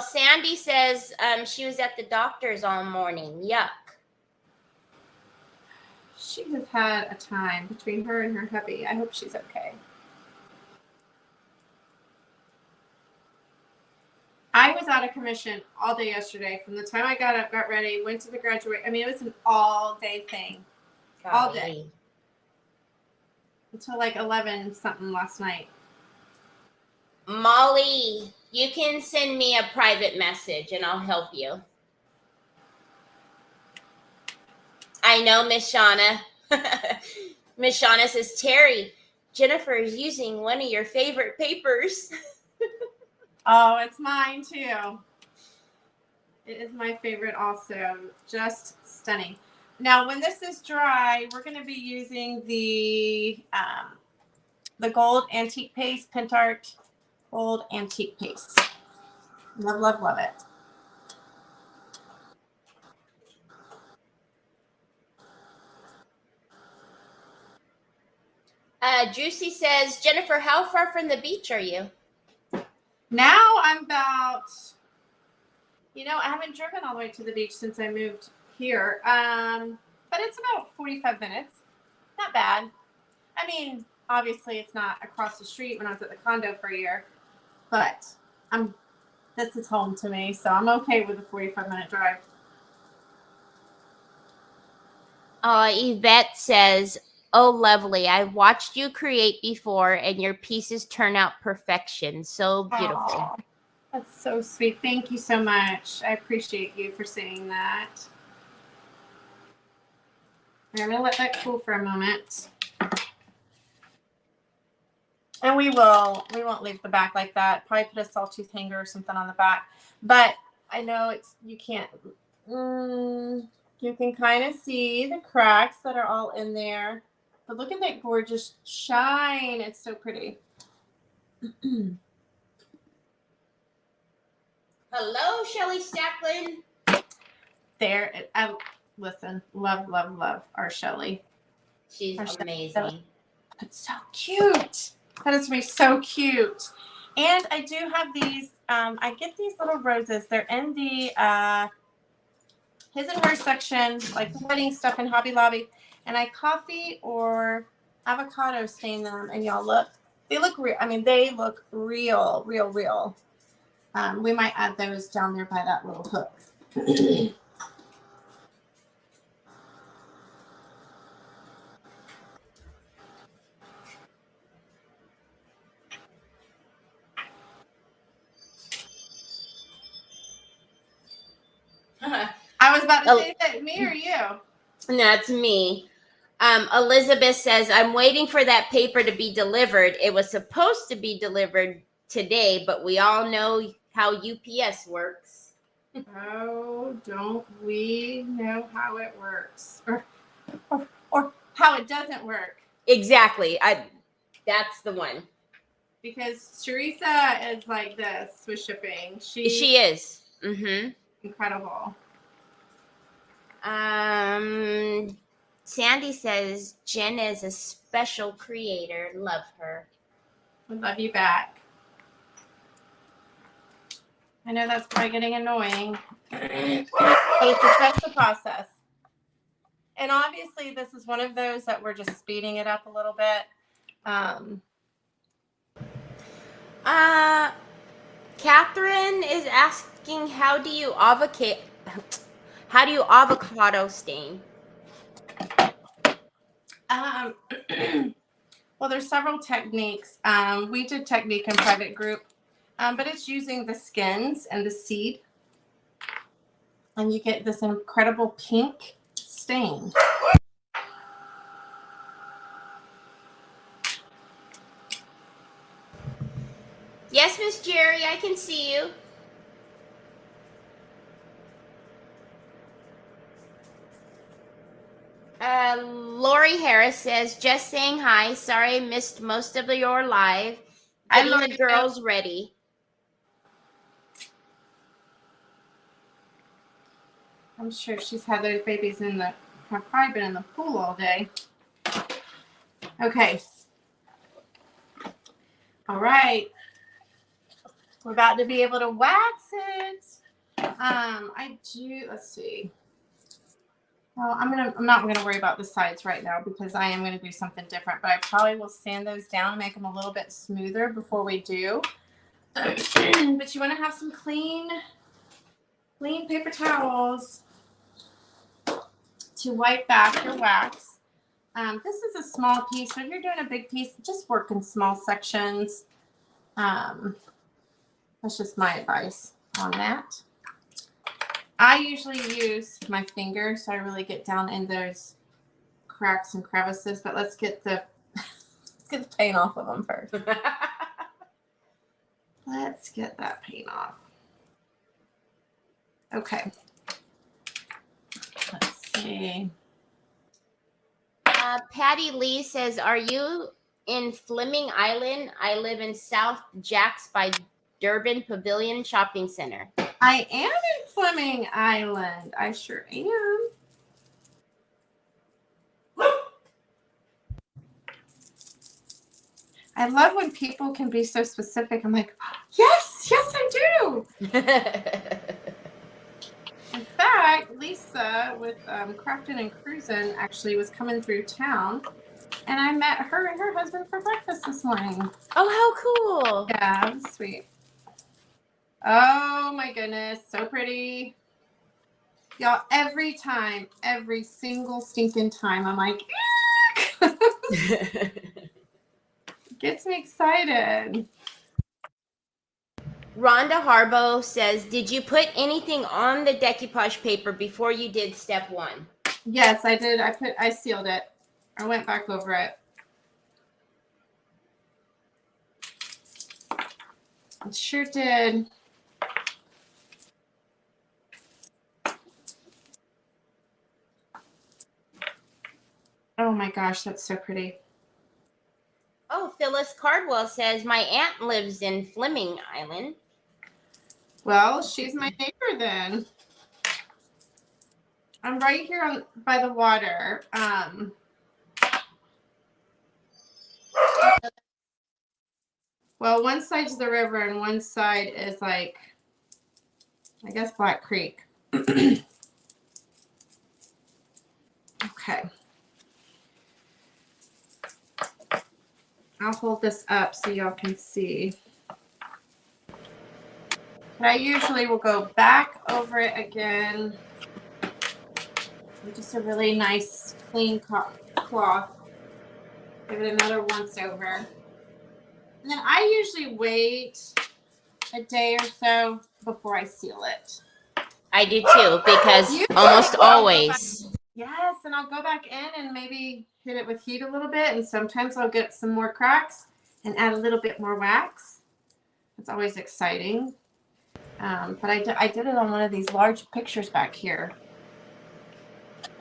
Sandy says she was at the doctor's all morning. Yuck.
She has had a time between her and her hubby. I hope she's okay. I was out of commission all day yesterday. From the time I got up, got ready, went to the graduate. I mean, it was an all-day thing.
Golly.
All day. Until like 11 something last night.
Molly, you can send me a private message and I'll help you. I know, Miss Shauna. Miss Shauna says, Terry, Jennifer is using one of your favorite papers.
Oh, it's mine too. It is my favorite also. Just stunning. Now, when this is dry, we're going to be using the gold antique paste, Pentart gold antique paste. Love, love, love it.
Juicy says, Jennifer, how far from the beach are you?
Now I'm about, I haven't driven all the way to the beach since I moved here. But it's about 45 minutes. Not bad. I mean, obviously it's not across the street when I was at the condo for a year, but this is home to me, so I'm okay with a 45-minute drive.
Yvette says, oh, lovely. I've watched you create before and your pieces turn out perfection. So beautiful.
Aww, that's so sweet. Thank you so much. I appreciate you for saying that. I'm going to let that cool for a moment. And we won't leave the back like that. Probably put a sawtooth hanger or something on the back. But I know you can't, you can kind of see the cracks that are all in there. But look at that gorgeous shine. It's so pretty.
Hello, Shelly Stacklin.
There. Listen, love, love, love our Shelly.
She's amazing.
It's so cute. That is me so cute. And I do have these, I get these little roses. They're in the his and her section, like wedding stuff in Hobby Lobby. And I coffee or avocado stain them. And y'all look, they look real. I mean, they look real, real, real. We might add those down there by that little hook. I was about to say that, me or you?
That's me. Elizabeth says, I'm waiting for that paper to be delivered. It was supposed to be delivered today, but we all know how UPS works.
Oh, don't we know how it works? Or how it doesn't work.
Exactly. That's the one.
Because Teresa is like this with shipping.
She is. Mm-hmm.
Incredible.
Sandy says Jen is a special creator. Love her.
We love you back. I know that's probably getting annoying, but it's a trust the process. And obviously, this is one of those that we're just speeding it up a little bit.
Catherine is asking, how do you avocado stain?
Well, there's several techniques. We did technique in private group, but it's using the skins and the seed, and you get this incredible pink stain.
Yes, Miss Jerry, I can see you. Lori Harris says, just saying hi. Sorry I missed most of your live. Getting the girls ready.
I'm sure she's had those babies have probably been in the pool all day. Okay. All right. We're about to be able to wax it. Let's see. Well, I'm not gonna worry about the sides right now because I am gonna do something different, but I probably will sand those down and make them a little bit smoother before we do. But you want to have some clean paper towels to wipe back your wax. This is a small piece, so if you're doing a big piece, just work in small sections. That's just my advice on that. I usually use my finger, so I really get down in those cracks and crevices. But let's get the paint off of them first. Let's get that paint off. Okay. Let's see.
Patty Lee says, are you in Fleming Island? I live in South Jacks by Durban Pavilion Shopping Center.
I am in Fleming Island. I sure am. I love when people can be so specific. I'm like, yes, I do. In fact, Lisa with Crafting and Cruising actually was coming through town, and I met her and her husband for breakfast this morning.
Oh, how cool.
Yeah, it was sweet. Oh my goodness, so pretty. Y'all, every single stinking time, I'm like, gets me excited.
Rhonda Harbo says, did you put anything on the decoupage paper before you did step 1?
Yes, I did. I sealed it. I went back over it. I sure did. Oh my gosh, that's so pretty.
Oh, Phyllis Cardwell says, my aunt lives in Fleming Island.
Well, she's my neighbor then. I'm right here by the water. Well, one side's the river and one side is like, I guess, Black Creek. Okay. I'll hold this up so y'all can see. But I usually will go back over it again with just a really nice clean cloth. Give it another once over. And then I usually wait a day or so before I seal it.
I do too, because
You-
almost
I'll go
always.
Yes, and I'll go back in and maybe hit it with heat a little bit, and sometimes I'll get some more cracks and add a little bit more wax. It's always exciting. But I did it on one of these large pictures back here.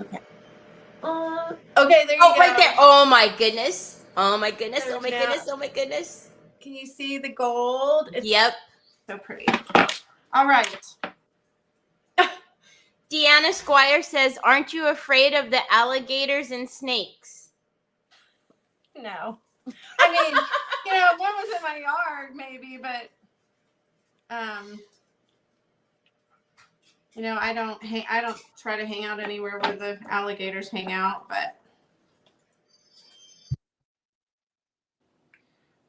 Okay. Okay, there you go.
Oh, right there. Oh my goodness. Oh my goodness.
So
Oh my
now-
goodness. Oh my goodness.
Can you see the gold? It's
Yep.
so pretty. All right.
Deanna Squire says, "Aren't you afraid of the alligators and snakes?"
No. I mean, if one was in my yard, maybe, but I don't try to hang out anywhere where the alligators hang out, but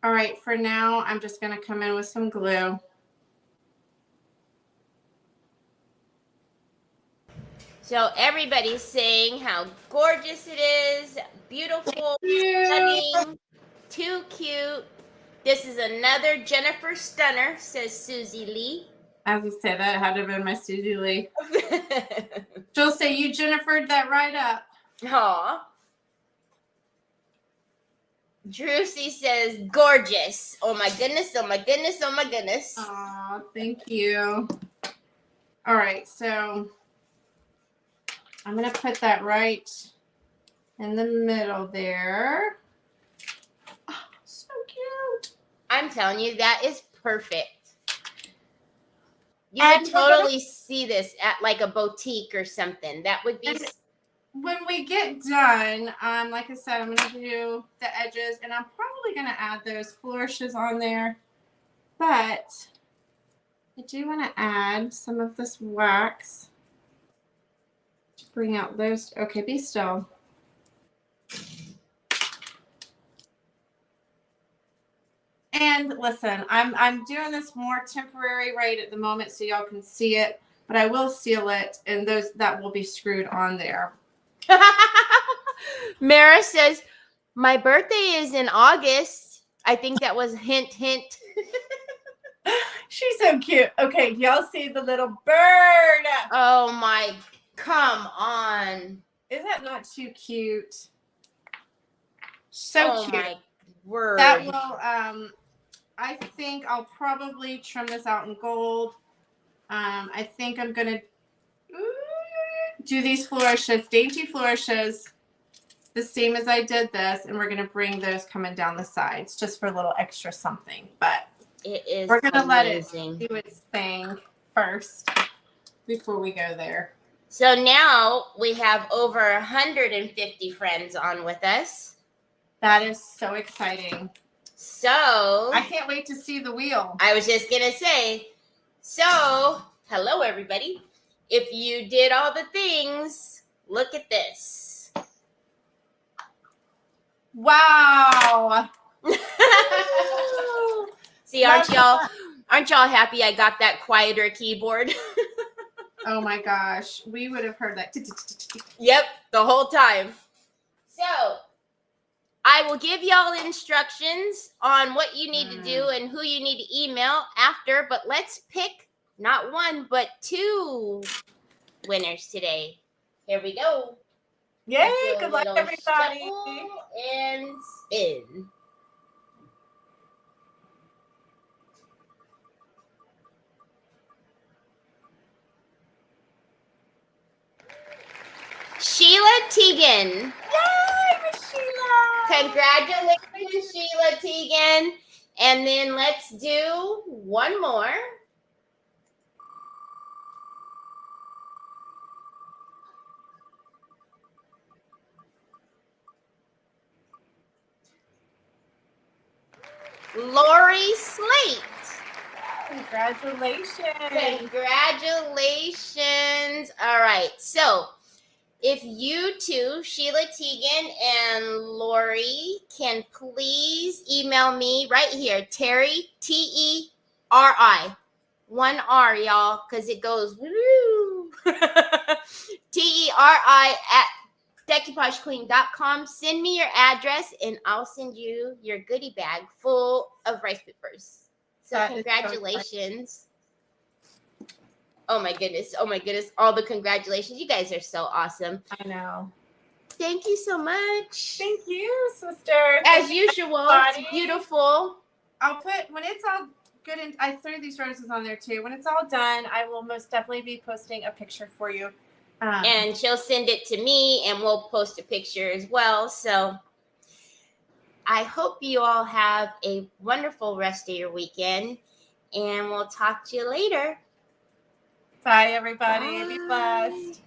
all right, for now, I'm just going to come in with some glue.
So everybody's saying how gorgeous it is, beautiful,
Cute.
stunning, too cute. This is another Jennifer Stunner, says Susie Lee.
I was going to say that had to have been my Susie Lee. She'll say, you Jennifer'd that right up.
Aw. Drusy says, gorgeous. Oh my goodness, oh my goodness, oh my goodness.
Aw, thank you. All right, so I'm going to put that right in the middle there. Oh, so cute.
I'm telling you, that is perfect. You
And
would totally see this at like a boutique or something. That would be...
When we get done, like I said, I'm going to do the edges, and I'm probably going to add those flourishes on there. But I do want to add some of this wax to bring out those. Okay, be still. And listen, I'm doing this more temporary right at the moment so y'all can see it, but I will seal it, and that will be screwed on there.
Mara says, my birthday is in August. I think that was hint, hint.
She's so cute. Okay, y'all see the little bird?
Oh my, come on.
Is that not too cute? So cute.
Oh my word.
That will, I think I'll probably trim this out in gold. I think I'm going to do these flourishes, dainty flourishes, the same as I did this, and we're going to bring those coming down the sides just for a little extra something. But
it is
we're going to let it
amazing.
do its thing first before we go there.
So now we have over 150 friends on with us.
That is so exciting.
So
I can't wait to see the wheel.
I was just going to say, so hello, everybody. If you did all the things, look at this.
Wow.
See, aren't y'all happy I got that quieter keyboard?
Oh my gosh. We would have heard that.
Yep, the whole time. So I will give y'all instructions on what you need to do and who you need to email after, but let's pick not one, but two winners today. Here we go.
Yay, good luck, everybody.
And spin. Sheila Teagan.
Yay, Miss Sheila.
Congratulations, Sheila Teagan. And then let's do one more. Lori Slate.
Congratulations.
Congratulations. All right. So if you two, Sheila Teagan and Lori, can please email me right here, Teri, Teri, one R, y'all, because it goes woo. Teri at decoupagequeen.com. Send me your address and I'll send you your goodie bag full of rice papers. So
That is so
congratulations. Oh my goodness. Oh my goodness. All the congratulations. You guys are so awesome.
I know.
Thank you so much.
Thank you, sister.
As usual, it's beautiful.
I'll put, when it's all good, and I threw these roses on there too. When it's all done, I will most definitely be posting a picture for you.
And she'll send it to me and we'll post a picture as well. So I hope you all have a wonderful rest of your weekend and we'll talk to you later.
Bye, everybody.
Bye.
Be blessed.